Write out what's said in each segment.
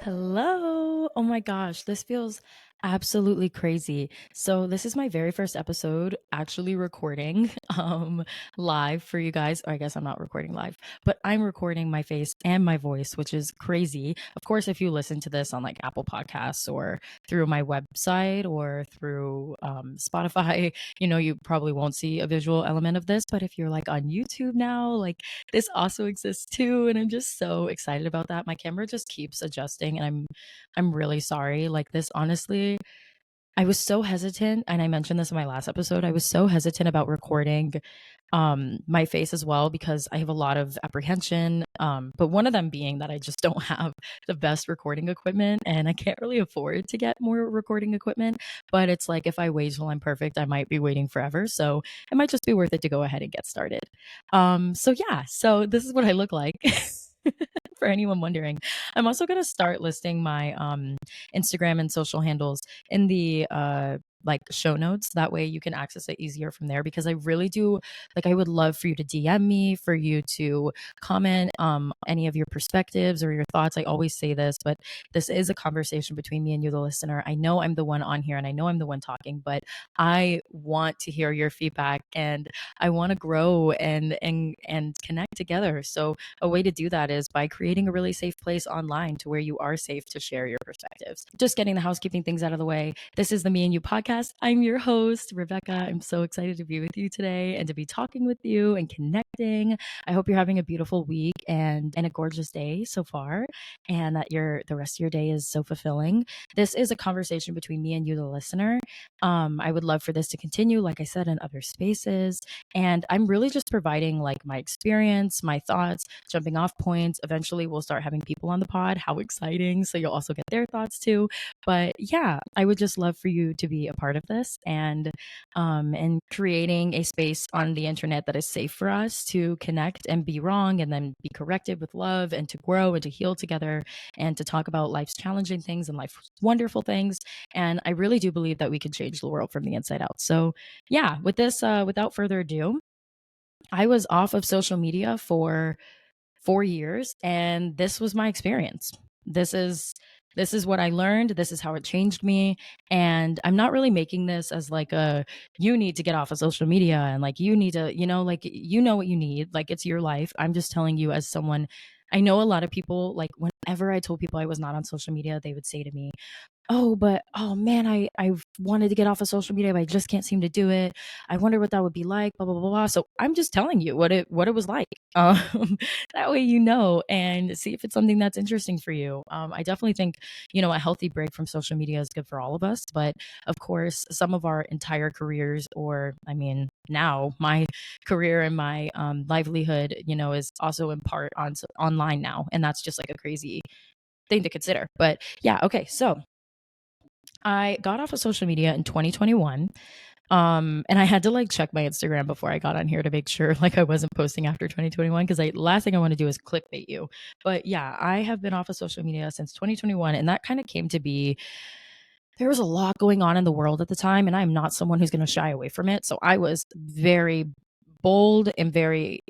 Hello. Oh my gosh, this feels absolutely crazy. So this is my very first episode actually recording live for you guys. Or I guess I'm not recording live, but I'm recording my face and my voice, which is crazy. Of course, if you listen to this on like Apple Podcasts or through my website or through Spotify, you probably won't see a visual element of this, but if you're like on YouTube now, like this also exists too, and I'm just so excited about that. My camera just keeps adjusting and I'm really sorry. Like this honestly, I was so hesitant, and I mentioned this in my last episode. I was so hesitant about recording my face as well because I have a lot of apprehension. But one of them being that I just don't have the best recording equipment and I can't really afford to get more recording equipment. But it's like if I wait till I'm perfect, I might be waiting forever. So it might just be worth it to go ahead and get started. So this is what I look like. For anyone wondering, I'm also going to start listing my Instagram and social handles in the like show notes. That way you can access it easier from there because I really do like I would love for you to DM me, for you to comment any of your perspectives or your thoughts. I always say this, but this is a conversation between me and you, the listener. I know I'm the one on here and I know I'm the one talking, but I want to hear your feedback and I want to grow and connect together. So a way to do that is by creating a really safe place online to where you are safe to share your perspectives. Just getting the housekeeping things out of the way. This is the Me and You podcast. I'm your host, Rebecca. I'm so excited to be with you today and to be talking with you and connecting. I hope you're having a beautiful week and a gorgeous day so far, and that the rest of your day is so fulfilling. This is a conversation between me and you, the listener. I would love for this to continue, like I said, in other spaces. And I'm really just providing like my experience, my thoughts, jumping off points. Eventually, we'll start having people on the pod. How exciting! So you'll also get their thoughts too. But yeah, I would just love for you to be a part of this and creating a space on the internet that is safe for us to connect and be wrong and then be corrected with love and to grow and to heal together and to talk about life's challenging things and life's wonderful things. And I really do believe that we can change the world from the inside out. So yeah, with this, without further ado, I was off of social media for 4 years, and this was my experience. This is what I learned. This is how it changed me. And I'm not really making this as like a you need to get off of social media and like you need to, like you know what you need. Like it's your life. I'm just telling you as someone I know a lot of people, like whenever I told people I was not on social media, they would say to me, oh, but oh man, I've wanted to get off of social media, but I just can't seem to do it. I wonder what that would be like, blah, blah, blah, blah. So I'm just telling you what it was like. That way you know and see if it's something that's interesting for you. I definitely think, a healthy break from social media is good for all of us. But of course, some of our entire careers, or I mean, now my career and my livelihood, is also in part online now. And that's just like a crazy thing to consider. But yeah, okay. So I got off of social media in 2021. And I had to like check my Instagram before I got on here to make sure like I wasn't posting after 2021 because I last thing I want to do is clickbait you. But yeah, I have been off of social media since 2021 and that kind of came to be there was a lot going on in the world at the time and I'm not someone who's going to shy away from it. So I was very bold and very,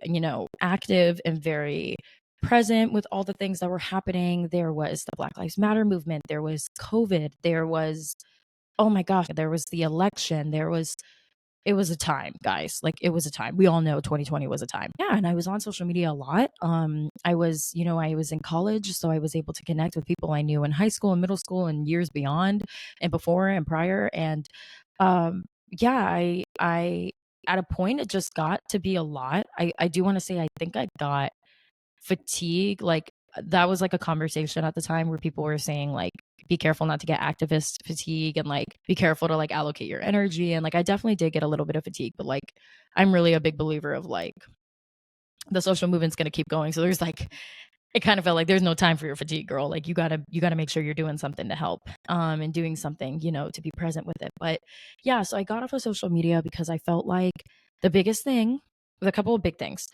active and very present with all the things that were happening. There was the Black Lives Matter movement, there was COVID, there was oh my gosh, there was the election, it was a time, guys. Like it was a time. We all know 2020 was a time. Yeah, and I was on social media a lot. I was in college, so I was able to connect with people I knew in high school and middle school and years beyond and before and prior. And yeah, I at a point it just got to be a lot. I do want to say I think I got fatigue. Like that was like a conversation at the time where people were saying like be careful not to get activist fatigue and like be careful to like allocate your energy and like I definitely did get a little bit of fatigue, but like I'm really a big believer of like the social movement's going to keep going. So there's like it kind of felt like there's no time for your fatigue, girl. Like you got to make sure you're doing something to help and doing something, to be present with it. But yeah, so I got off of social media because I felt like the biggest thing, with a couple of big things.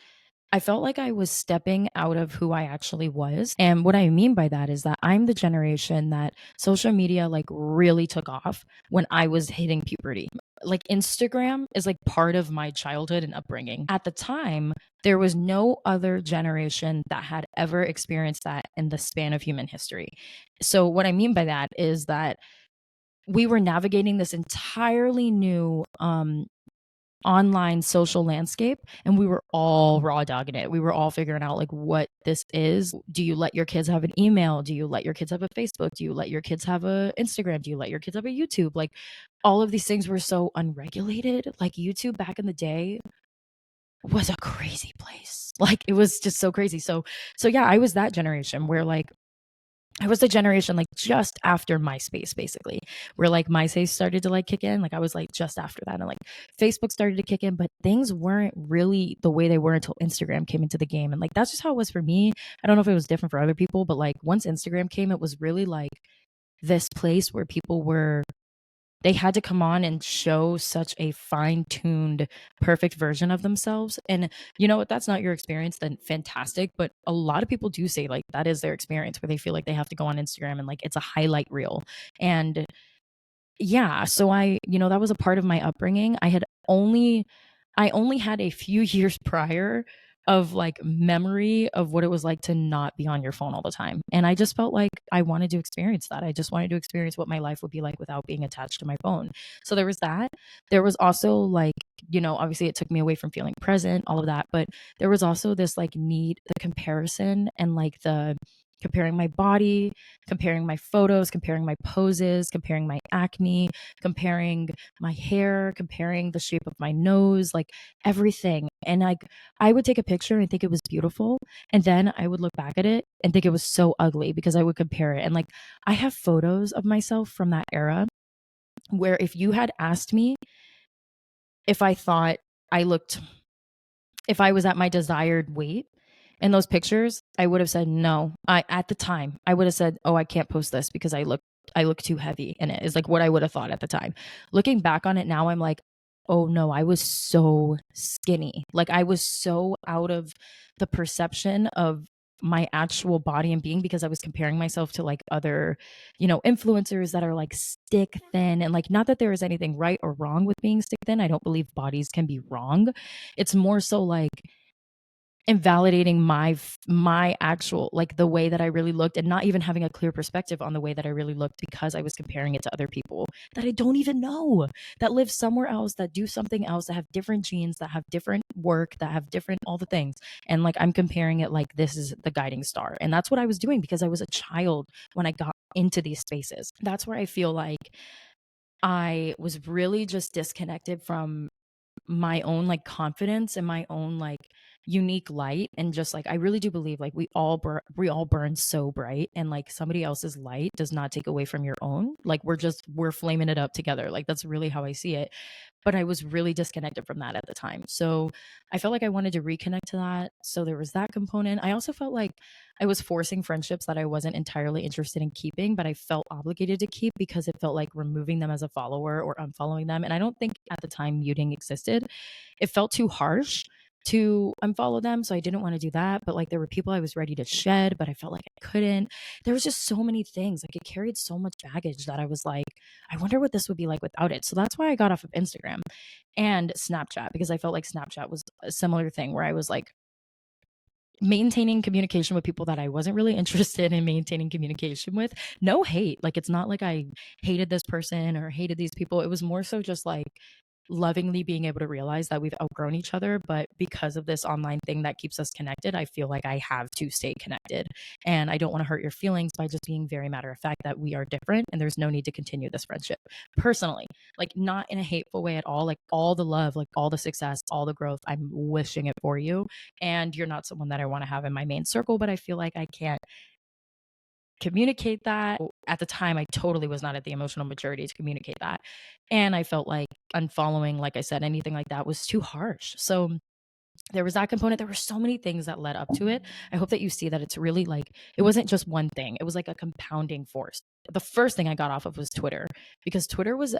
I felt like I was stepping out of who I actually was. And what I mean by that is that I'm the generation that social media like really took off when I was hitting puberty. Like Instagram is like part of my childhood and upbringing. At the time, there was no other generation that had ever experienced that in the span of human history. So, what I mean by that is that we were navigating this entirely new online social landscape, and we were all raw dogging it. We were all figuring out like what this is. Do you let your kids have an email? Do you let your kids have a Facebook? Do you let your kids have a Instagram? Do you let your kids have a YouTube? Like all of these things were so unregulated. Like YouTube back in the day was a crazy place. Like it was just so crazy. So yeah, I was that generation where like I was the generation like just after MySpace, basically, where like MySpace started to like kick in. Like I was like just after that, and like Facebook started to kick in, but things weren't really the way they were until Instagram came into the game. And like that's just how it was for me. I don't know if it was different for other people, but like once Instagram came, it was really like this place where people were they had to come on and show such a fine-tuned perfect version of themselves. And you know, if that's not your experience, then fantastic, but a lot of people do say like that is their experience, where they feel like they have to go on Instagram and like it's a highlight reel. And yeah, so that was a part of my upbringing. I only had a few years prior of like memory of what it was like to not be on your phone all the time. And I just felt like I wanted to experience that. I just wanted to experience what my life would be like without being attached to my phone. So there was that. There was also like, obviously it took me away from feeling present, all of that, but there was also this like need, the comparison and like the comparing my body, comparing my photos, comparing my poses, comparing my acne, comparing my hair, comparing the shape of my nose, like everything. And like I would take a picture and think it was beautiful. And then I would look back at it and think it was so ugly because I would compare it. And like I have photos of myself from that era where if you had asked me if I thought I looked if I was at my desired weight in those pictures, I would have said no. At the time, I would have said, "Oh, I can't post this because I look too heavy in it." Is like what I would have thought at the time. Looking back on it now, I'm like, "Oh no, I was so skinny. Like I was so out of the perception of my actual body and being because I was comparing myself to like other, influencers that are like stick thin, and like not that there is anything right or wrong with being stick thin. I don't believe bodies can be wrong. It's more so like invalidating my actual like the way that I really looked, and not even having a clear perspective on the way that I really looked because I was comparing it to other people that I don't even know, that live somewhere else, that do something else, that have different genes, that have different work, that have different all the things. And like I'm comparing it like this is the guiding star. And that's what I was doing because I was a child when I got into these spaces. That's where I feel like I was really just disconnected from my own like confidence and my own like unique light. And just like I really do believe like we all burn so bright, and like somebody else's light does not take away from your own. Like we're flaming it up together. Like that's really how I see it. But I was really disconnected from that at the time. So I felt like I wanted to reconnect to that. So there was that component. I also felt like I was forcing friendships that I wasn't entirely interested in keeping, but I felt obligated to keep because it felt like removing them as a follower or unfollowing them. And I don't think at the time muting existed. It felt too harsh to unfollow them. So I didn't want to do that. But like there were people I was ready to shed, but I felt like I couldn't. There was just so many things. Like it carried so much baggage that I was like, I wonder what this would be like without it. So that's why I got off of Instagram and Snapchat, because I felt like Snapchat was a similar thing where I was like maintaining communication with people that I wasn't really interested in maintaining communication with. No hate. Like it's not like I hated this person or hated these people. It was more so just like lovingly being able to realize that we've outgrown each other, but because of this online thing that keeps us connected, I feel like I have to stay connected. And I don't want to hurt your feelings by just being very matter of fact that we are different and there's no need to continue this friendship. Personally, like not in a hateful way at all, like all the love, like all the success, all the growth, I'm wishing it for you. And you're not someone that I want to have in my main circle, but I feel like I can't communicate that. At the time, I totally was not at the emotional maturity to communicate that. And I felt like unfollowing, like I said, anything like that was too harsh. So there was that component. There were so many things that led up to it. I hope that you see that it's really like, it wasn't just one thing, it was like a compounding force. The first thing I got off of was Twitter, because Twitter was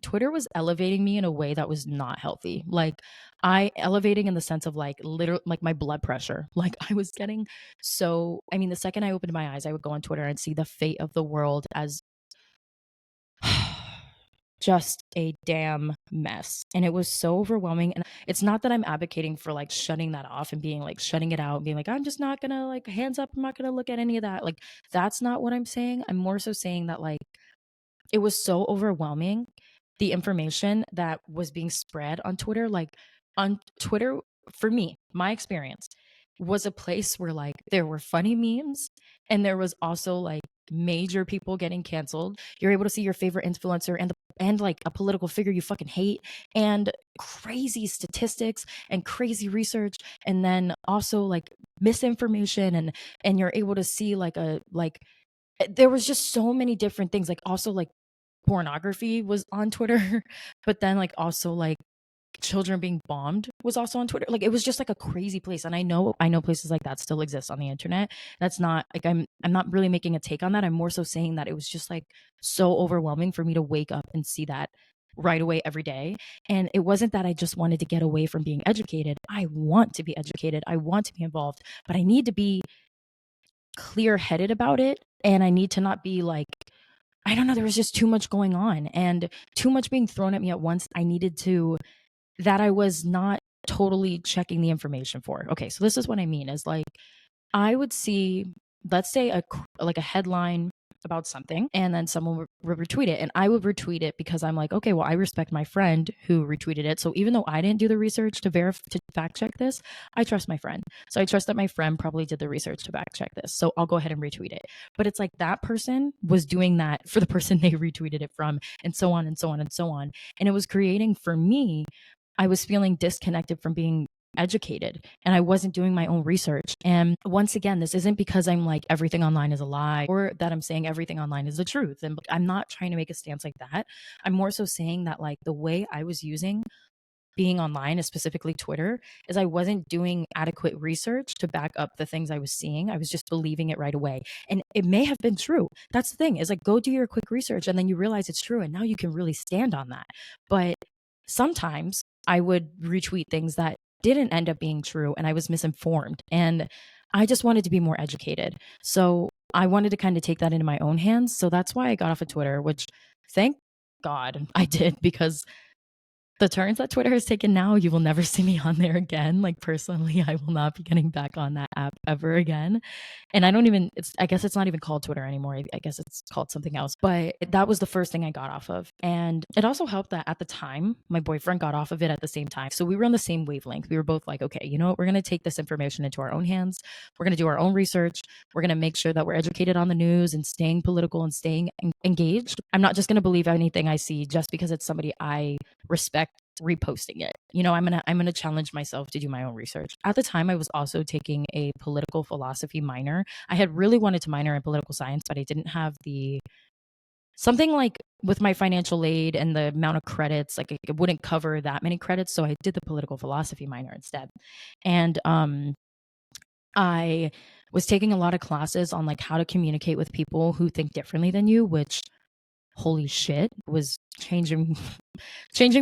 Twitter was elevating me in a way that was not healthy. Like, I elevating in the sense of like literal like my blood pressure. Like I was getting so I mean, the second I opened my eyes, I would go on Twitter and see the fate of the world as just a damn mess. And it was so overwhelming. And it's not that I'm advocating for like shutting that off and being like shutting it out and being like, I'm just not gonna like hands up, I'm not gonna look at any of that. Like, that's not what I'm saying. I'm more so saying that like it was so overwhelming, the information that was being spread on Twitter. Like on Twitter, for me, my experience was a place where like there were funny memes and there was also like major people getting canceled. You're able to see your favorite influencer and like a political figure you fucking hate, and crazy statistics and crazy research, and then also like misinformation, and you're able to see like a like there was just so many different things, like also like pornography was on Twitter, but then like also like children being bombed was also on Twitter. Like it was just like a crazy place. And I know places like that still exist on the internet. That's not like I'm not really making a take on that. I'm more so saying that it was just like so overwhelming for me to wake up and see that right away every day. And it wasn't that I just wanted to get away from being educated. I want to be educated. I want to be involved, but I need to be clear headed about it. And I need to not be like, I don't know, there was just too much going on and too much being thrown at me at once. I needed to, that I was not totally checking the information for. Okay, so this is what I mean is like I would see, let's say like a headline about something, and then someone would retweet it, and I would retweet it because I'm like, okay, well, I respect my friend who retweeted it. So even though I didn't do the research to verify to fact check this, I trust my friend. So I trust that my friend probably did the research to fact check this. So I'll go ahead and retweet it. But it's like that person was doing that for the person they retweeted it from, and so on and so on and so on. And it was creating for me, I was feeling disconnected from being educated, and I wasn't doing my own research. And once again, this isn't because I'm like everything online is a lie or that I'm saying everything online is the truth. And I'm not trying to make a stance like that. I'm more so saying that like the way I was using being online, specifically Twitter, is I wasn't doing adequate research to back up the things I was seeing. I was just believing it right away. And it may have been true. That's the thing, is like go do your quick research and then you realize it's true. And now you can really stand on that. But sometimes I would retweet things that didn't end up being true and I was misinformed. And I just wanted to be more educated. So I wanted to kind of take that into my own hands. So that's why I got off of Twitter, which thank God I did, because the turns that Twitter has taken now, you will never see me on there again. Like personally, I will not be getting back on that app ever again. And I don't even, I guess it's not even called Twitter anymore. I guess it's called something else. But that was the first thing I got off of. And it also helped that at the time, my boyfriend got off of it at the same time. So we were on the same wavelength. We were both like, okay, you know what? We're going to take this information into our own hands. We're going to do our own research. We're going to make sure that we're educated on the news and staying political and staying engaged. I'm not just going to believe anything I see just because it's somebody I respect reposting it. You know, I'm going to challenge myself to do my own research. At the time I was also taking a political philosophy minor. I had really wanted to minor in political science, but I didn't have the something like with my financial aid and the amount of credits, like it wouldn't cover that many credits, so I did the political philosophy minor instead. And I was taking a lot of classes on like how to communicate with people who think differently than you, which holy shit was changing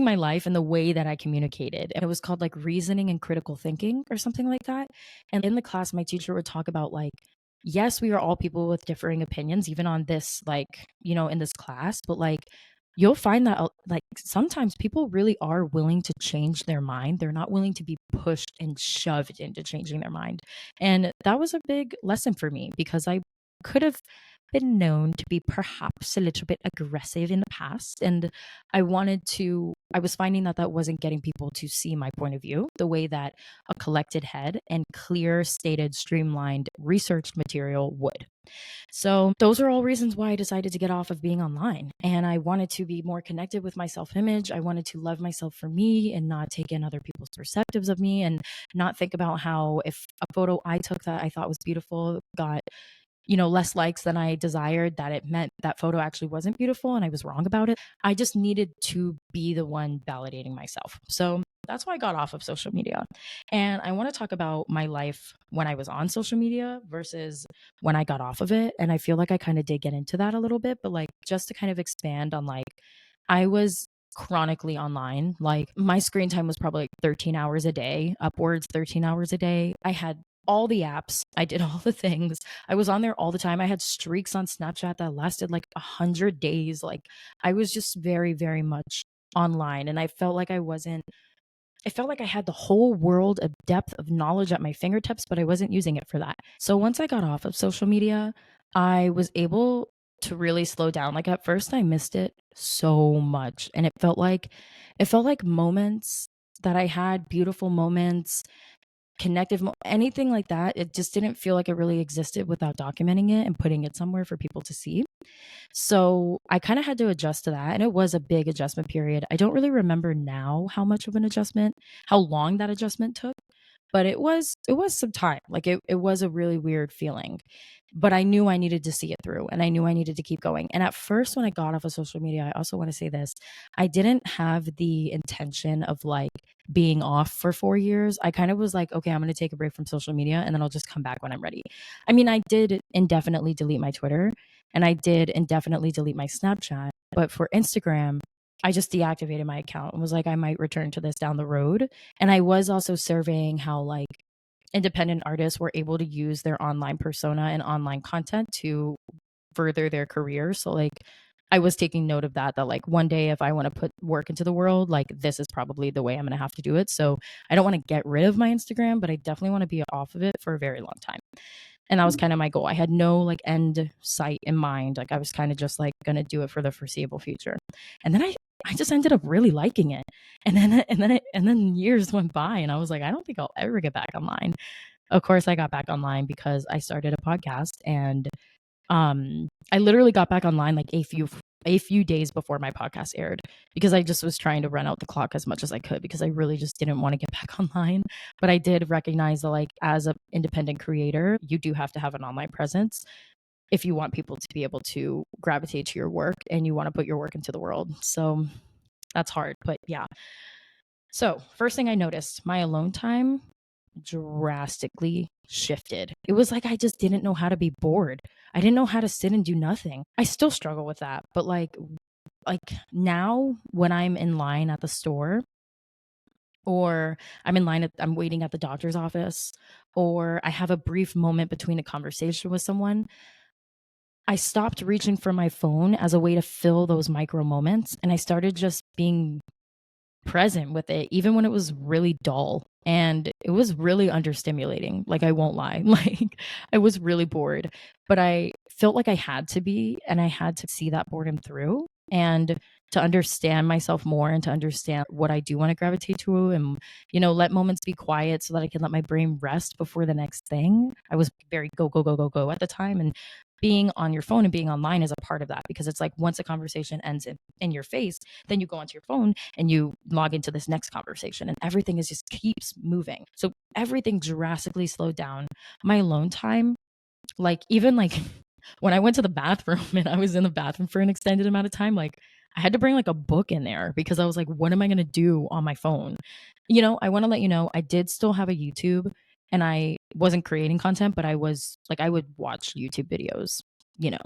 my life and the way that I communicated. And it was called like reasoning and critical thinking or something like that. And in the class, my teacher would talk about like, yes, we are all people with differing opinions, even on this, like, you know, in this class, but like, you'll find that like sometimes people really are willing to change their mind. They're not willing to be pushed and shoved into changing their mind. And that was a big lesson for me because I could have been known to be perhaps a little bit aggressive in the past. And I was finding that that wasn't getting people to see my point of view the way that a collected head and clear, stated, streamlined, researched material would. So those are all reasons why I decided to get off of being online. And I wanted to be more connected with my self image. I wanted to love myself for me and not take in other people's perspectives of me, and not think about how if a photo I took that I thought was beautiful got, you know, less likes than I desired, that it meant that photo actually wasn't beautiful and I was wrong about it. I just needed to be the one validating myself. So that's why I got off of social media. And I want to talk about my life when I was on social media versus when I got off of it. And I feel like I kind of did get into that a little bit, but like just to kind of expand on like, I was chronically online. Like my screen time was probably like 13 hours a day, upwards 13 hours a day. I had all the apps. I did all the things. I was on there all the time. I had streaks on Snapchat that lasted like 100 days. Like I was just very, very much online, and I felt like I had the whole world of depth of knowledge at my fingertips, but I wasn't using it for that. So once I got off of social media, I was able to really slow down. Like at first I missed it so much, and it felt like moments that I had, beautiful moments, anything like that. It just didn't feel like it really existed without documenting it and putting it somewhere for people to see. So I kind of had to adjust to that. And it was a big adjustment period. I don't really remember now how much of an adjustment, how long that adjustment took, but it was some time. Like it was a really weird feeling. But I knew I needed to see it through, and I knew I needed to keep going. And at first, when I got off of social media, I also want to say this, I didn't have the intention of like being off for 4 years. I kind of was like, okay, I'm going to take a break from social media and then I'll just come back when I'm ready. I mean, I did indefinitely delete my Twitter, and I did indefinitely delete my Snapchat. But for Instagram, I just deactivated my account and was like, I might return to this down the road. And I was also surveying how like independent artists were able to use their online persona and online content to further their career. So like I was taking note of that like one day if I want to put work into the world, like this is probably the way I'm going to have to do it. So I don't want to get rid of my Instagram, but I definitely want to be off of it for a very long time. And that was kind of my goal. I had no like end sight in mind. Like I was kind of just like going to do it for the foreseeable future. And then I just ended up really liking it. And then years went by and I was like, I don't think I'll ever get back online. Of course I got back online because I started a podcast, and I literally got back online like a few days before my podcast aired, because I just was trying to run out the clock as much as I could, because I really just didn't want to get back online. But I did recognize that like as an independent creator, you do have to have an online presence if you want people to be able to gravitate to your work and you want to put your work into the world. So that's hard, but yeah. So, first thing I noticed, my alone time drastically shifted. It was like I just didn't know how to be bored. I didn't know how to sit and do nothing. I still struggle with that, but like now when I'm in line at the store, or I'm waiting at the doctor's office, or I have a brief moment between a conversation with someone, I stopped reaching for my phone as a way to fill those micro moments, and I started just being present with it, even when it was really dull. And it was really understimulating. Like, I won't lie. Like, I was really bored, but I felt like I had to be, and I had to see that boredom through, and to understand myself more, and to understand what I do want to gravitate to, and, let moments be quiet so that I can let my brain rest before the next thing. I was very go, go, go, go, go at the time. And being on your phone and being online is a part of that, because it's like once a conversation ends in your face, then you go onto your phone and you log into this next conversation, and everything is just keeps moving. So everything drastically slowed down. My alone time, like even like when I went to the bathroom and I was in the bathroom for an extended amount of time, like I had to bring like a book in there, because I was like, what am I going to do on my phone? I want to let you know I did still have a YouTube, and I wasn't creating content, but I was like, I would watch YouTube videos, you know.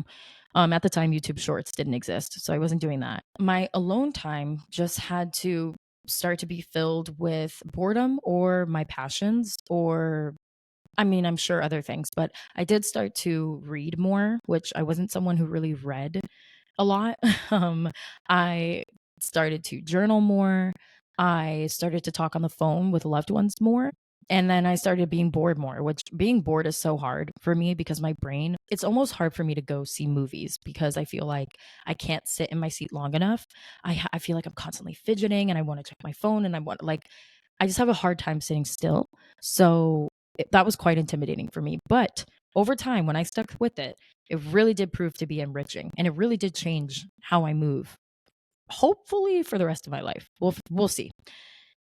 At the time, YouTube Shorts didn't exist, so I wasn't doing that. My alone time just had to start to be filled with boredom or my passions, or I mean, I'm sure other things, but I did start to read more, which I wasn't someone who really read a lot. I started to journal more. I started to talk on the phone with loved ones more. And then I started being bored more, which being bored is so hard for me, because my brain, it's almost hard for me to go see movies, because I feel like I can't sit in my seat long enough. I feel like I'm constantly fidgeting, and I want to check my phone, and I just have a hard time sitting still. So that was quite intimidating for me. But over time, when I stuck with it, it really did prove to be enriching, and it really did change how I move. Hopefully for the rest of my life. We'll see,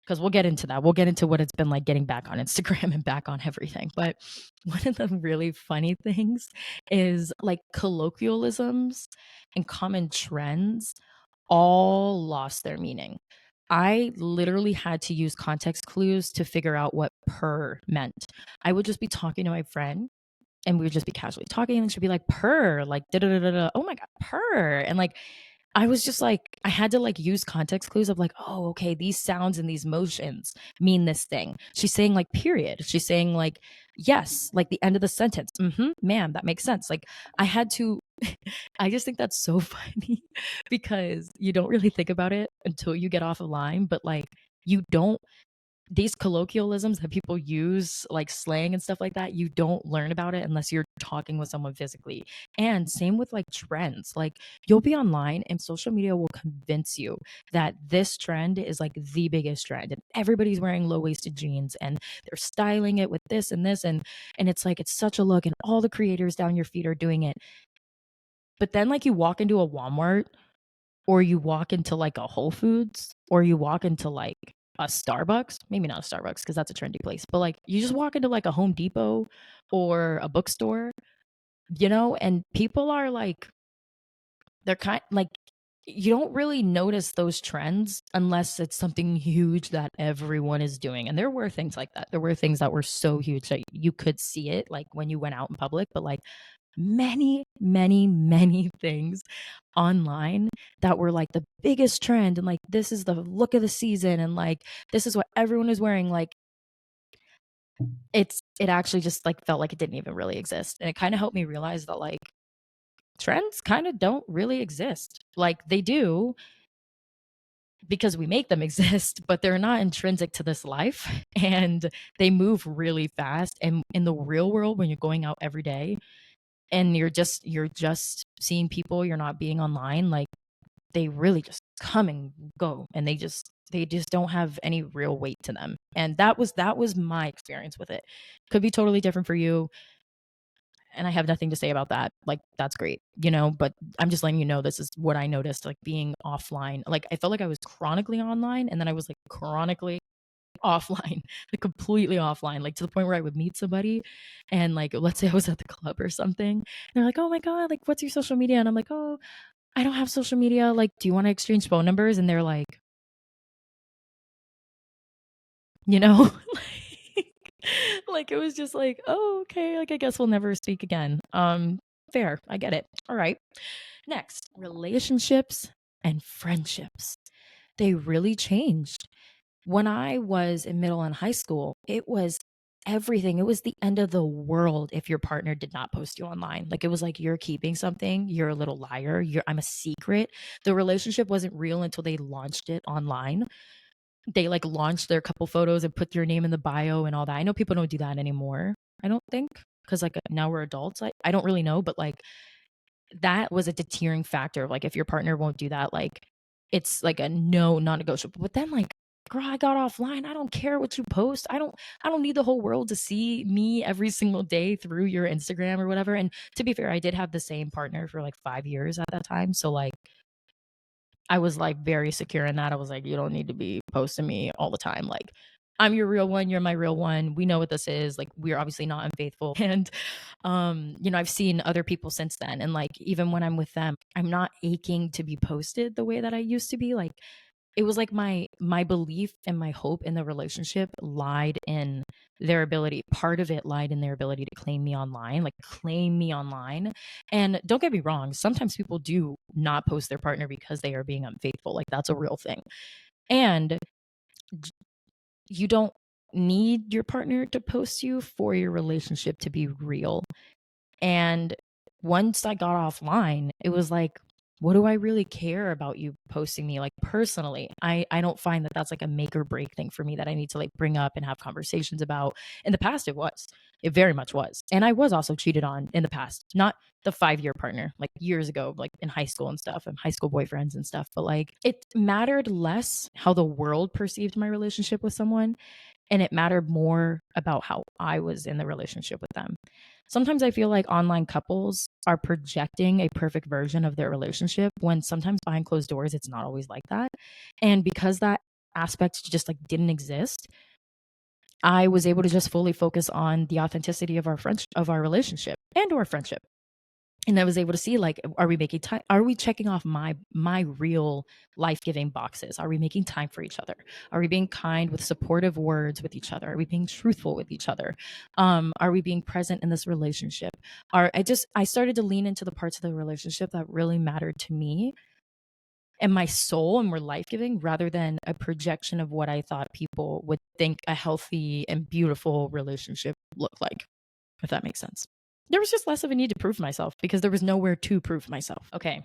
because we'll get into that. We'll get into what it's been like getting back on Instagram and back on everything. But one of the really funny things is like colloquialisms and common trends all lost their meaning. I literally had to use context clues to figure out what purr meant. I would just be talking to my friend, and we would just be casually talking, and she'd be like, purr, like da da da da. Oh my God, purr. And like I was just like, I had to like use context clues of like, oh, okay, these sounds and these motions mean this thing. She's saying like period. She's saying like yes, like the end of the sentence. Ma'am, that makes sense. Like I had to I just think that's so funny because you don't really think about it until you get off a line, but like you don't these colloquialisms that people use, like slang and stuff like that, you don't learn about it unless you're talking with someone physically. And same with like trends. Like you'll be online and social media will convince you that this trend is like the biggest trend and everybody's wearing low-waisted jeans and they're styling it with this and this and it's like it's such a look and all the creators down your feet are doing it. But then like you walk into a Walmart or you walk into like a Whole Foods or you walk into like a Starbucks, maybe not a Starbucks because that's a trendy place, but like you just walk into like a Home Depot or a bookstore, and people are like, they're kind like, you don't really notice those trends unless it's something huge that everyone is doing. And there were things like that. There were things that were so huge that you could see it like when you went out in public, but like many, many, many things online that were like the biggest trend and like this is the look of the season and like this is what everyone is wearing. Like it actually just like felt like it didn't even really exist. And it kind of helped me realize that like trends kind of don't really exist. Like they do because we make them exist, but they're not intrinsic to this life and they move really fast. And in the real world, when you're going out every day, and you're just seeing people, you're not being online, like they really just come and go and they just don't have any real weight to them. And that was my experience with it. Could be totally different for you, and I have nothing to say about that. Like that's great, but I'm just letting you know this is what I noticed like being offline. Like I felt like I was chronically online and then I was like chronically offline, like completely offline, like to the point where I would meet somebody and like let's say I was at the club or something. And they're like, "Oh my God, like what's your social media?" And I'm like, "Oh, I don't have social media. Like, do you want to exchange phone numbers?" And they're like, you know, like, like it was just like, "Oh, okay, like I guess we'll never speak again." Fair. I get it. All right. Next, relationships and friendships. They really changed. When I was in middle and high school, it was everything. It was the end of the world if your partner did not post you online. Like it was like you're keeping something, you're a little liar, I'm a secret. The relationship wasn't real until they launched it online. They like launched their couple photos and put your name in the bio and all that. I know people don't do that anymore. I don't think because like now we're adults. I don't really know, but like that was a deterring factor of like if your partner won't do that, like it's like a no non-negotiable. But then like girl, I got offline. I don't care what you post. I don't need the whole world to see me every single day through your Instagram or whatever. And to be fair, I did have the same partner for like 5 years at that time. So like I was like very secure in that. I was like, you don't need to be posting me all the time. Like, I'm your real one. You're my real one. We know what this is. Like, we're obviously not unfaithful. And, I've seen other people since then. And like, even when I'm with them, I'm not aching to be posted the way that I used to be. Like, it was like my belief and my hope in the relationship lied in their ability. Part of it lied in their ability to claim me online, like claim me online. And don't get me wrong, sometimes people do not post their partner because they are being unfaithful. Like that's a real thing. And you don't need your partner to post you for your relationship to be real. And once I got offline, it was like, what do I really care about you posting me? Like personally, I don't find that that's like a make or break thing for me that I need to like bring up and have conversations about. In the past, it was. It very much was. And I was also cheated on in the past, not the 5 year partner, like years ago, like in high school and stuff and high school boyfriends and stuff. But like it mattered less how the world perceived my relationship with someone and it mattered more about how I was in the relationship with them. Sometimes I feel like online couples are projecting a perfect version of their relationship when sometimes behind closed doors, it's not always like that. And because that aspect just like didn't exist, I was able to just fully focus on the authenticity of our relationship and our friendship. And I was able to see like, are we making time? Are we checking off my real life-giving boxes? Are we making time for each other? Are we being kind with supportive words with each other? Are we being truthful with each other? Are we being present in this relationship? I started to lean into the parts of the relationship that really mattered to me. and my soul and were life-giving rather than a projection of what I thought people would think a healthy and beautiful relationship looked like, if that makes sense. There was just less of a need to prove myself because there was nowhere to prove myself. Okay.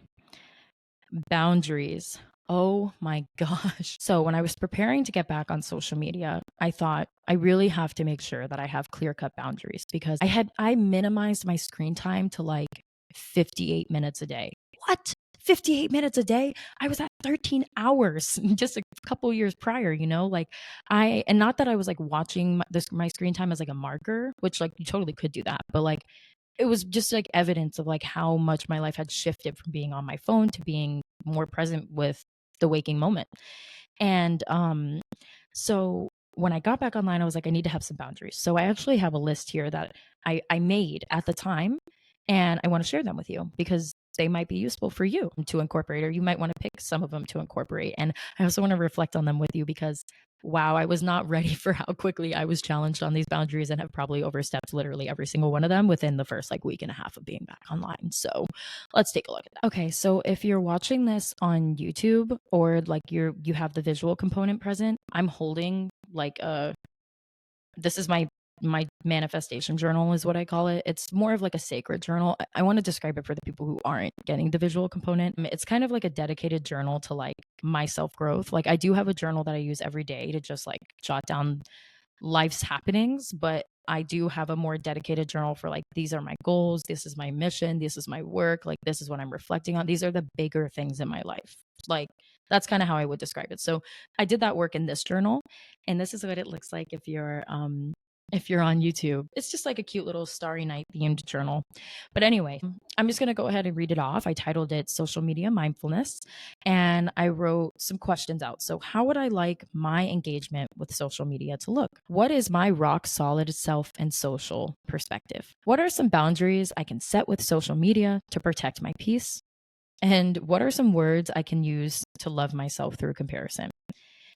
Boundaries. Oh my gosh. So, when I was preparing to get back on social media, I thought I really have to make sure that I have clear-cut boundaries because I minimized my screen time to like 58 minutes a day. What? 58 minutes a day? I was at 13 hours just a couple years prior, like and not that I was like watching my screen time as like a marker, which like you totally could do that, but like it was just like evidence of like how much my life had shifted from being on my phone to being more present with the waking moment. And so when I got back online, I was like, I need to have some boundaries. So I actually have a list here that I made at the time, and I want to share them with you because they might be useful for you to incorporate, or you might want to pick some of them to incorporate. And I also want to reflect on them with you because wow, I was not ready for how quickly I was challenged on these boundaries and have probably overstepped literally every single one of them within the first like week and a half of being back online. So let's take a look at that. Okay, so if you're watching this on YouTube or like you have the visual component present, I'm holding like this is my manifestation journal is what I call it. It's more of like a sacred journal. I want to describe it for the people who aren't getting the visual component. It's kind of like a dedicated journal to like my self growth. Like I do have a journal that I use every day to just like jot down life's happenings, but I do have a more dedicated journal for like, these are my goals, this is my mission, this is my work, like, this is what I'm reflecting on. These are the bigger things in my life. Like, that's kind of how I would describe it. So I did that work in this journal, and this is what it looks like if you're on YouTube. It's just like a cute little Starry Night themed journal. But anyway, I'm just going to go ahead and read it off. I titled it Social Media Mindfulness, and I wrote some questions out. So, how would I like my engagement with social media to look? What is my rock solid self and social perspective? What are some boundaries I can set with social media to protect my peace? And what are some words I can use to love myself through comparison?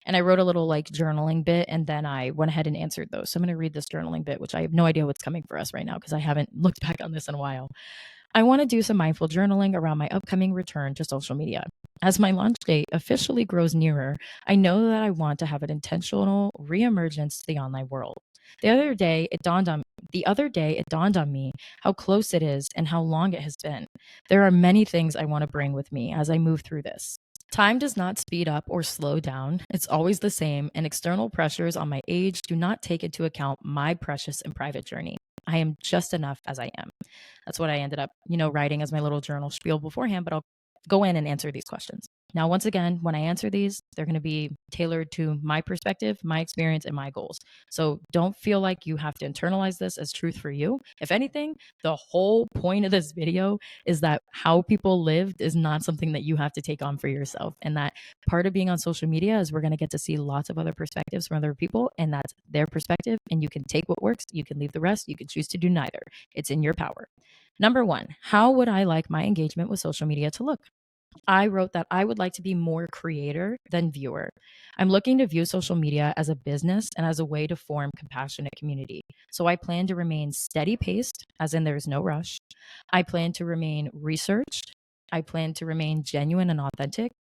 And I wrote a little like journaling bit, and then I went ahead and answered those. So I'm going to read this journaling bit, which I have no idea what's coming for us right now because I haven't looked back on this in a while. I want to do some mindful journaling around my upcoming return to social media. As my launch date officially grows nearer, I know that I want to have an intentional reemergence to the online world. The other day it dawned on me how close it is and how long it has been. There are many things I want to bring with me as I move through this. Time does not speed up or slow down. It's always the same, and external pressures on my age do not take into account my precious and private journey. I am just enough as I am. That's what I ended up, writing as my little journal spiel beforehand, but I'll go in and answer these questions. Now, once again, when I answer these, they're going to be tailored to my perspective, my experience, and my goals. So don't feel like you have to internalize this as truth for you. If anything, the whole point of this video is that how people lived is not something that you have to take on for yourself. And that part of being on social media is we're going to get to see lots of other perspectives from other people, and that's their perspective. And you can take what works, you can leave the rest, you can choose to do neither. It's in your power. Number one, how would I like my engagement with social media to look? I wrote that I would like to be more creator than viewer. I'm looking to view social media as a business and as a way to form compassionate community. So I plan to remain steady paced, as in there's no rush. I plan to remain researched. I plan to remain genuine and authentic.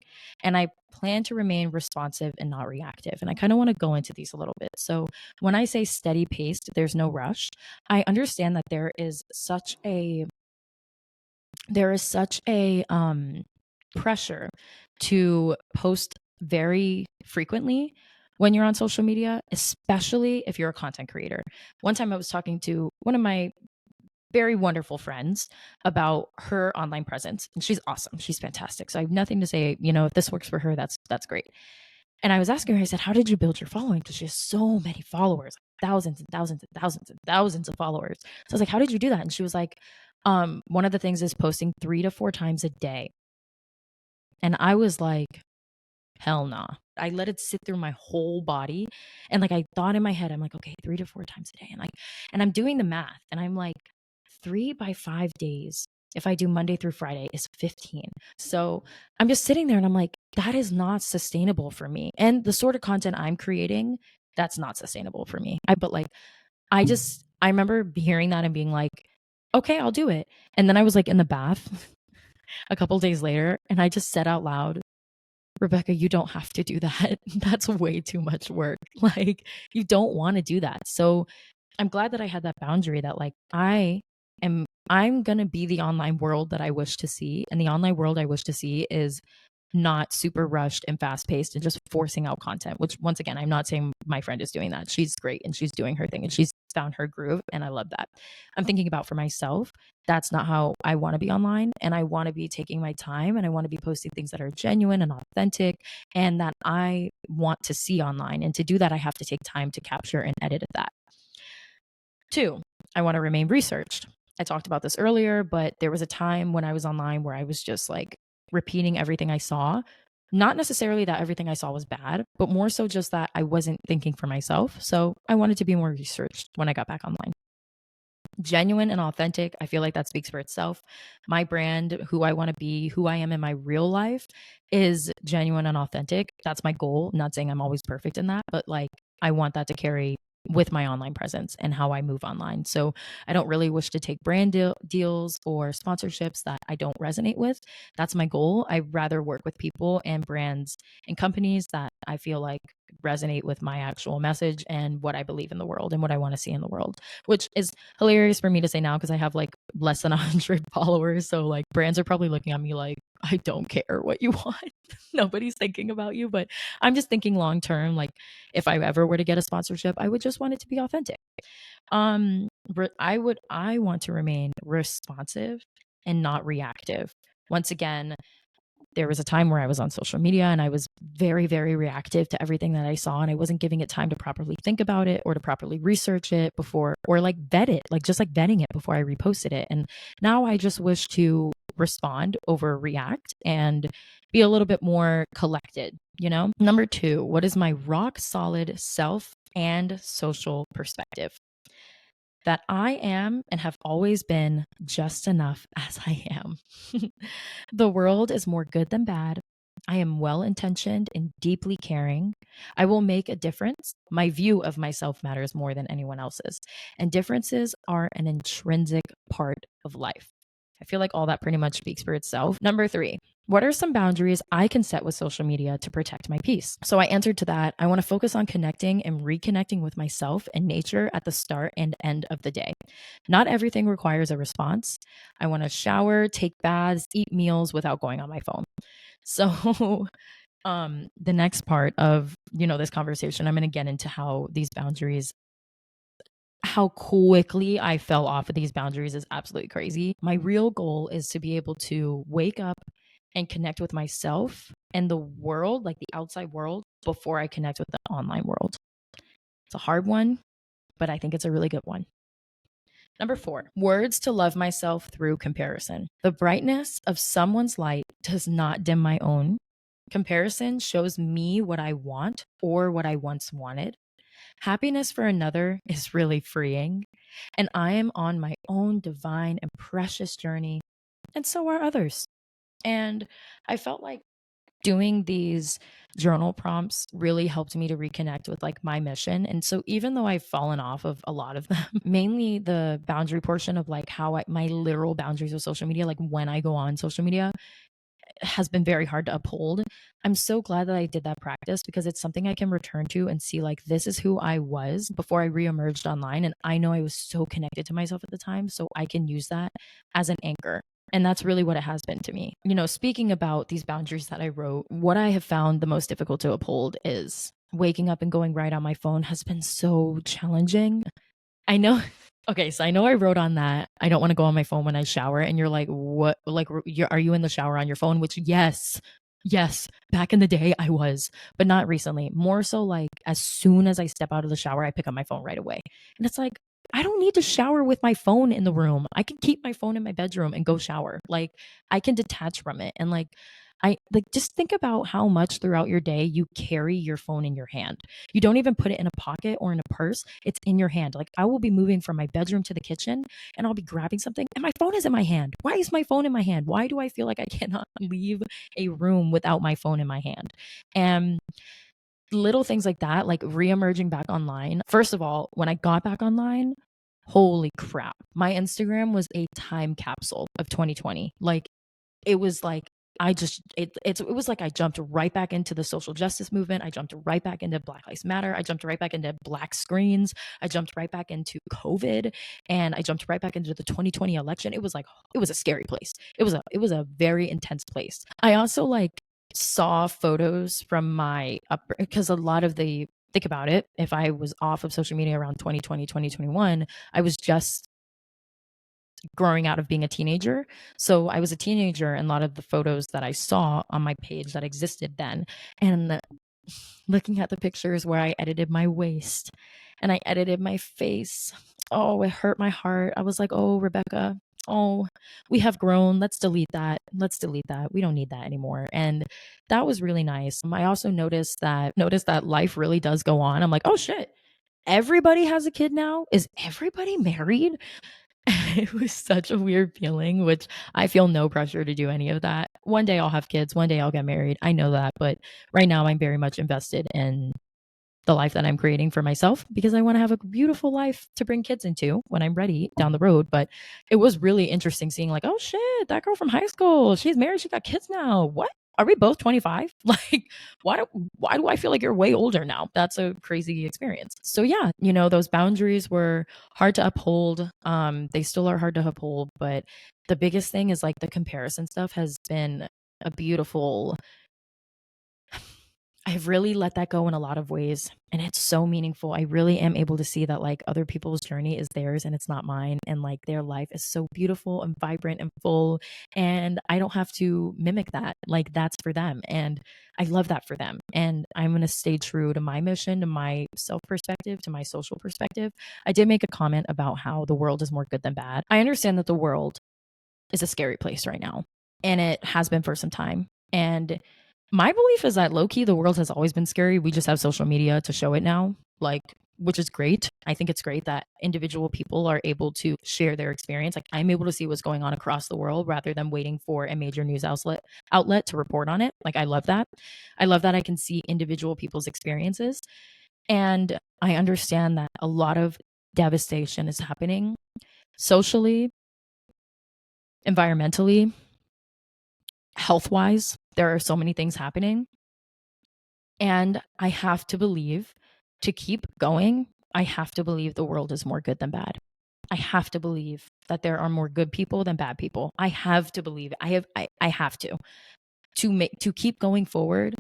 And I plan to remain responsive and not reactive. And I kind of want to go into these a little bit. So when I say steady paced, there's no rush, I understand that there is such a pressure to post very frequently when you're on social media, especially if you're a content creator. One time I was talking to one of my very wonderful friends about her online presence, and she's awesome. She's fantastic. So I have nothing to say, if this works for her, that's great. And I was asking her, I said, how did you build your following? Because she has so many followers, thousands and thousands and thousands and thousands of followers. So I was like, how did you do that? And she was like, one of the things is posting 3 to 4 times a day. And I was like, hell nah. I let it sit through my whole body. And like I thought in my head, I'm like, okay, 3 to 4 times a day. And I'm doing the math, and I'm like, 3 by 5 days, if I do Monday through Friday, is 15. So I'm just sitting there and I'm like, that is not sustainable for me. And the sort of content I'm creating, that's not sustainable for me. I remember hearing that and being like, okay, I'll do it. And then I was like in the bath a couple days later, and I just said out loud, Rebecca, you don't have to do that. That's way too much work. Like, you don't want to do that. So I'm glad that I had that boundary that like I'm going to be the online world that I wish to see, and the online world I wish to see is not super rushed and fast paced and just forcing out content, which once again, I'm not saying my friend is doing that. She's great and she's doing her thing and she's found her groove. And I love that. I'm thinking about for myself, that's not how I want to be online. And I want to be taking my time and I want to be posting things that are genuine and authentic and that I want to see online. And to do that, I have to take time to capture and edit that. 2, I want to remain researched. I talked about this earlier, but there was a time when I was online where I was just like repeating everything I saw. Not necessarily that everything I saw was bad, but more so just that I wasn't thinking for myself. So I wanted to be more researched when I got back online. Genuine and authentic. I feel like that speaks for itself. My brand, who I want to be, who I am in my real life is genuine and authentic. That's my goal. I'm not saying I'm always perfect in that, but like I want that to carry with my online presence and how I move online. So I don't really wish to take brand deals or sponsorships that I don't resonate with. That's my goal. I rather work with people and brands and companies that I feel like resonate with my actual message and what I believe in the world and what I want to see in the world, which is hilarious for me to say now because I have like less than 100 followers. So like brands are probably looking at me like, I don't care what you want. Nobody's thinking about you, but I'm just thinking long term. Like if I ever were to get a sponsorship, I would just want it to be authentic. I want to remain responsive and not reactive. Once again, there was a time where I was on social media and I was very, very reactive to everything that I saw. And I wasn't giving it time to properly think about it or to properly research it before, or like vet it, like just like vetting it before I reposted it. And now I just wish to respond over react and be a little bit more collected, you know? Number 2, what is my rock solid self and social perspective? That I am and have always been just enough as I am. The world is more good than bad. I am well intentioned and deeply caring. I will make a difference. My view of myself matters more than anyone else's. And differences are an intrinsic part of life. I feel like all that pretty much speaks for itself. Number 3, what are some boundaries I can set with social media to protect my peace? So I answered to that. I want to focus on connecting and reconnecting with myself and nature at the start and end of the day. Not everything requires a response. I want to shower, take baths, eat meals without going on my phone. So the next part of, this conversation, I'm going to get into how these boundaries, how quickly I fell off of these boundaries is absolutely crazy. My real goal is to be able to wake up and connect with myself and the world, like the outside world, before I connect with the online world. It's a hard one, but I think it's a really good one. Number 4, words to love myself through comparison. The brightness of someone's light does not dim my own. Comparison shows me what I want or what I once wanted. Happiness for another is really freeing, and I am on my own divine and precious journey, and so are others. And I felt like doing these journal prompts really helped me to reconnect with like my mission. And so even though I've fallen off of a lot of them, mainly the boundary portion of like how my literal boundaries with social media, like when I go on social media, has been very hard to uphold. I'm so glad that I did that practice because it's something I can return to and see like this is who I was before I reemerged online. And I know I was so connected to myself at the time. So I can use that as an anchor. And that's really what it has been to me. Speaking about these boundaries that I wrote, what I have found the most difficult to uphold is waking up and going right on my phone has been so challenging. I know. Okay, so I know I wrote on that. I don't want to go on my phone when I shower. And you're like, what? Like, are you in the shower on your phone? Which, yes, back in the day I was, but not recently. More so like as soon as I step out of the shower, I pick up my phone right away. And it's like, I don't need to shower with my phone in the room. I can keep my phone in my bedroom and go shower. Like, I can detach from it. And like, I like just think about how much throughout your day you carry your phone in your hand. You don't even put it in a pocket or in a purse. It's in your hand. Like I will be moving from my bedroom to the kitchen and I'll be grabbing something and my phone is in my hand. Why is my phone in my hand? Why do I feel like I cannot leave a room without my phone in my hand? And little things like that, like reemerging back online. First of all, when I got back online, holy crap, my Instagram was a time capsule of 2020. Like it was like it was like I jumped right back into the social justice movement. I jumped right back into Black Lives Matter. I jumped right back into black screens. I jumped right back into COVID, and I jumped right back into the 2020 election. It was like it was a scary place. It was a very intense place. I also like saw photos from my up because a lot of the think about it, if I was off of social media around 2020, 2021, I was just growing out of being a teenager. So I was a teenager, and a lot of the photos that I saw on my page that existed then, and looking at the pictures where I edited my waist and I edited my face, oh, it hurt my heart. I was like, oh, Rebecca, oh, we have grown. Let's delete that. Let's delete that. We don't need that anymore. And that was really nice. I also noticed that life really does go on. I'm like, oh shit, everybody has a kid now. Is everybody married? It was such a weird feeling, which I feel no pressure to do any of that. One day I'll have kids, one day I'll get married. I know that, but right now I'm very much invested in the life that I'm creating for myself because I want to have a beautiful life to bring kids into when I'm ready down the road. But it was really interesting seeing, like, oh shit, that girl from high school, she's married, she got kids now. What? Are we both 25? Like, why do I feel like you're way older now? That's a crazy experience. So yeah, those boundaries were hard to uphold. They still are hard to uphold, but the biggest thing is like the comparison stuff has been a beautiful I've really let that go in a lot of ways, and it's so meaningful. I really am able to see that, like, other people's journey is theirs and it's not mine, and like their life is so beautiful and vibrant and full, and I don't have to mimic that. Like, that's for them, and I love that for them. And I'm going to stay true to my mission, to my self perspective, to my social perspective. I did make a comment about how the world is more good than bad. I understand that the world is a scary place right now, and it has been for some time. And my belief is that low key, the world has always been scary. We just have social media to show it now, like, which is great. I think it's great that individual people are able to share their experience. Like, I'm able to see what's going on across the world rather than waiting for a major news outlet to report on it. Like, I love that. I love that I can see individual people's experiences. And I understand that a lot of devastation is happening socially, environmentally, health wise. There are so many things happening. And I have to believe, to keep going, I have to believe the world is more good than bad. I have to believe that there are more good people than bad people. I have to believe it. I have to keep going forward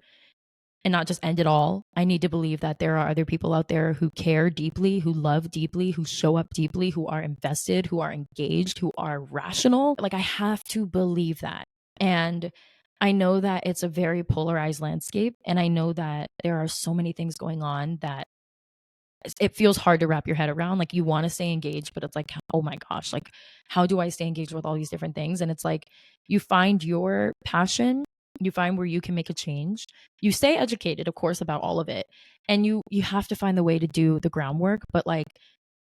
and not just end it all. I need to believe that there are other people out there who care deeply, who love deeply, who show up deeply, who are invested, who are engaged, who are rational. Like, I have to believe that. And I know that it's a very polarized landscape. And I know that there are so many things going on that it feels hard to wrap your head around. Like, you want to stay engaged, but it's like, oh my gosh, like, how do I stay engaged with all these different things? And it's like, you find your passion, you find where you can make a change. You stay educated, of course, about all of it. And you have to find the way to do the groundwork. But like,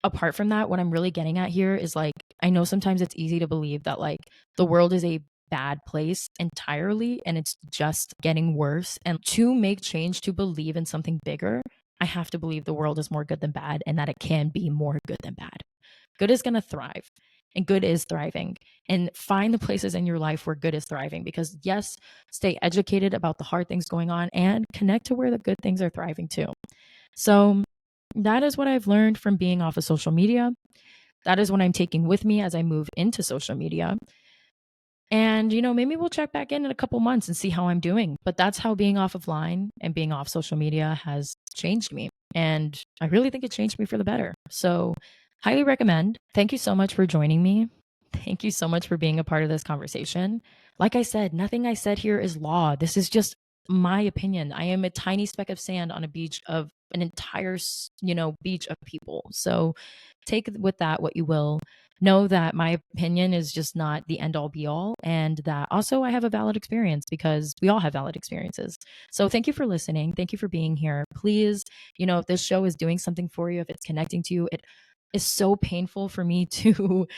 apart from that, what I'm really getting at here is like, I know sometimes it's easy to believe that like the world is a bad place entirely and it's just getting worse. And to make change, to believe in something bigger, I have to believe the world is more good than bad and that it can be more good than bad. Good is going to thrive, and good is thriving. And find the places in your life where good is thriving, because yes, stay educated about the hard things going on and connect to where the good things are thriving too. So that is what I've learned from being off of social media. That is what I'm taking with me as I move into social media. And, maybe we'll check back in a couple months and see how I'm doing. But that's how being off of line and being off social media has changed me. And I really think it changed me for the better. So, highly recommend. Thank you so much for joining me. Thank you so much for being a part of this conversation. Like I said, nothing I said here is law. This is just my opinion. I am a tiny speck of sand on a beach of an entire, beach of people. So take with that what you will. Know that my opinion is just not the end all be all, and that also I have a valid experience because we all have valid experiences. So thank you for listening. Thank you for being here. Please, if this show is doing something for you, if it's connecting to you, it is so painful for me to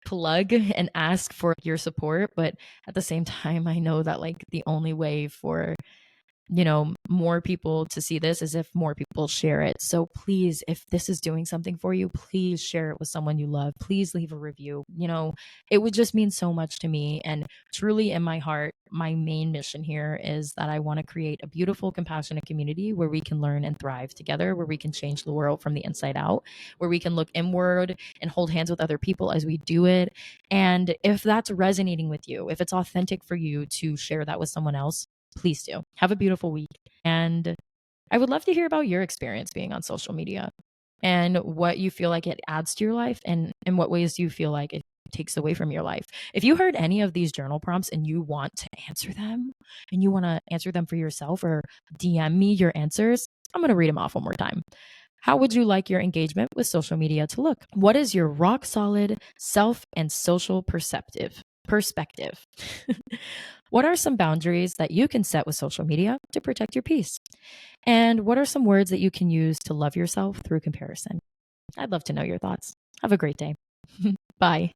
plug and ask for your support. But at the same time, I know that like the only way for more people to see this is if more people share it. So please, if this is doing something for you, please share it with someone you love. Please leave a review. It would just mean so much to me. And truly, in my heart, my main mission here is that I want to create a beautiful, compassionate community where we can learn and thrive together, where we can change the world from the inside out, where we can look inward and hold hands with other people as we do it. And if that's resonating with you, if it's authentic for you to share that with someone else, please do. Have a beautiful week. And I would love to hear about your experience being on social media and what you feel like it adds to your life, and in what ways do you feel like it takes away from your life. If you heard any of these journal prompts and you want to answer them and you want to answer them for yourself, or DM me your answers, I'm going to read them off one more time. How would you like your engagement with social media to look? What is your rock solid self and social perspective? What are some boundaries that you can set with social media to protect your peace? And what are some words that you can use to love yourself through comparison? I'd love to know your thoughts. Have a great day. Bye.